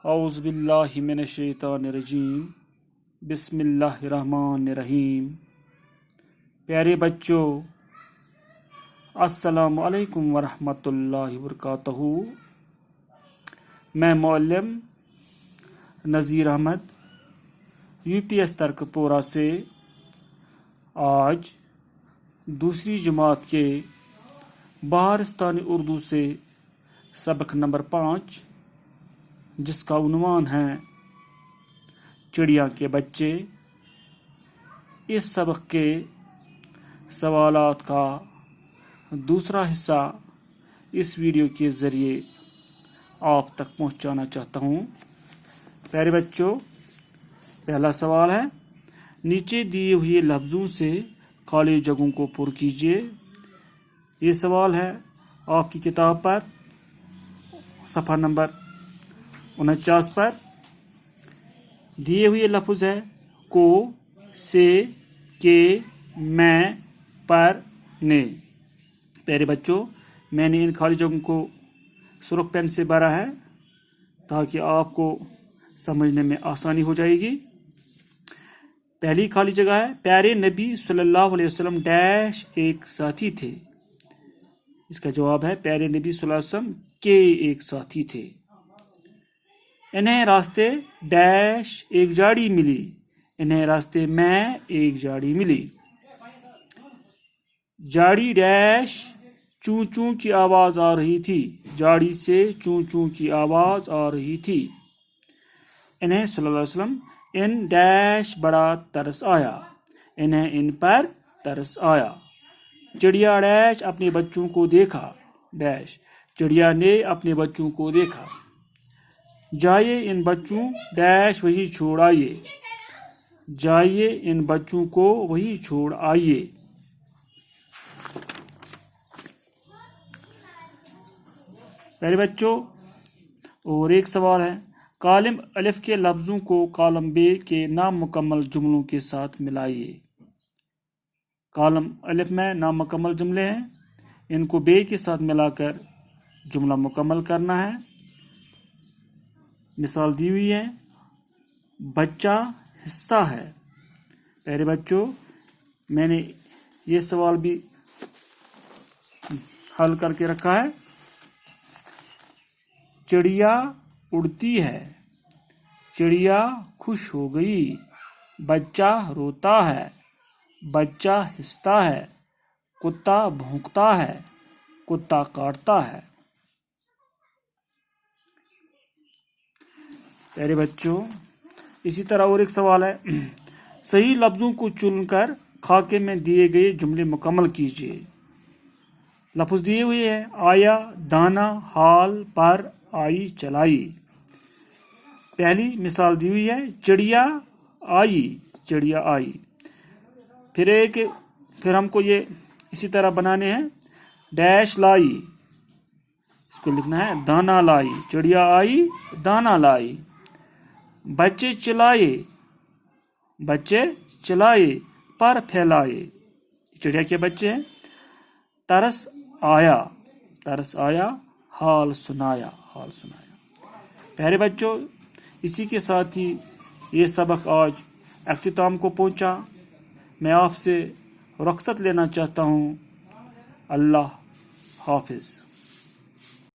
اعوذ باللہ من الشیطان الرجیم بسم اللہ الرحمن الرحیم۔ پیارے بچوں، السلام علیکم ورحمۃ اللہ وبرکاتہ۔ میں معلم نذیر احمد UPS ترک پورہ سے آج دوسری جماعت کے بہارستانی اردو سے سبق نمبر 5 جس کا عنوان ہے چڑیا کے بچے، اس سبق کے سوالات کا دوسرا حصہ اس ویڈیو کے ذریعے آپ تک پہنچانا چاہتا ہوں۔ پیارے بچوں، پہلا سوال ہے، نیچے دیے ہوئے لفظوں سے خالی جگہوں کو پر کیجیے۔ یہ سوال ہے آپ کی کتاب پر صفحہ نمبر 49 پر۔ دیے ہوئے لفظ ہے کو، سے، کے، میں، پر، نے۔ پیارے بچوں، میں نے ان خالی جگہوں کو سرخ پین سے بھرا ہے تاکہ آپ کو سمجھنے میں آسانی ہو جائے گی۔ پہلی خالی جگہ ہے، پیارے نبی صلی اللہ علیہ وسلم ڈیش ایک ساتھی تھے۔ اس کا جواب ہے پیارے نبی صلی اللہ علیہ وسلم کے ایک ساتھی تھے۔ انہیں راستے ڈیش ایک جھاڑی ملی، انہیں راستے میں ایک جھاڑی ملی۔ جھاڑی ڈیش چوں چوں کی آواز آ رہی تھی، جھاڑی سے چوں چوں کی آواز آ رہی تھی۔ انہیں صلی اللہ علیہ وسلم ان ڈیش بڑا ترس آیا، انہیں ان پر ترس آیا۔ چڑیا ڈیش اپنے بچوں کو دیکھا، ڈیش چڑیا نے اپنے بچوں کو دیکھا۔ جائیے ان بچوں ڈیش وہی چھوڑ آئیے، جائیے ان بچوں کو وہی چھوڑ آئیے۔ پیارے بچوں، اور ایک سوال ہے، کالم الف کے لفظوں کو کالم بے کے نامکمل جملوں کے ساتھ ملائیے۔ کالم الف میں نامکمل جملے ہیں، ان کو بے کے ساتھ ملا کر جملہ مکمل کرنا ہے۔ مثال دی ہوئی ہے، بچہ حصہ ہے۔ پیارے بچوں، میں نے یہ سوال بھی حل کر کے رکھا ہے۔ چڑیا اڑتی ہے، چڑیا خوش ہو گئی، بچہ روتا ہے، بچہ ہنستا ہے، کتا بھونکتا ہے، کتا کاٹتا ہے۔ پیارے بچوں، اسی طرح اور ایک سوال ہے، صحیح لفظوں کو چن کر خاکے میں دیے گئے جملے مکمل کیجیے۔ لفظ دیے ہوئے ہیں، آیا، دانا، حال، پر، آئی، چلائی۔ پہلی مثال دی ہوئی ہے، چڑیا آئی، چڑیا آئی۔ پھر ہم کو یہ اسی طرح بنانے ہیں، ڈیش لائی، اس کو لکھنا ہے دانا لائی، چڑیا آئی، دانا لائی۔ بچے چلائے، بچے چلائے، پر پھیلائے، چڑیا کے بچے ہیں۔ ترس آیا، ترس آیا، حال سنایا، حال سنایا۔ پیارے بچوں، اسی کے ساتھ ہی یہ سبق آج اختتام کو پہنچا۔ میں آپ سے رخصت لینا چاہتا ہوں۔ اللہ حافظ۔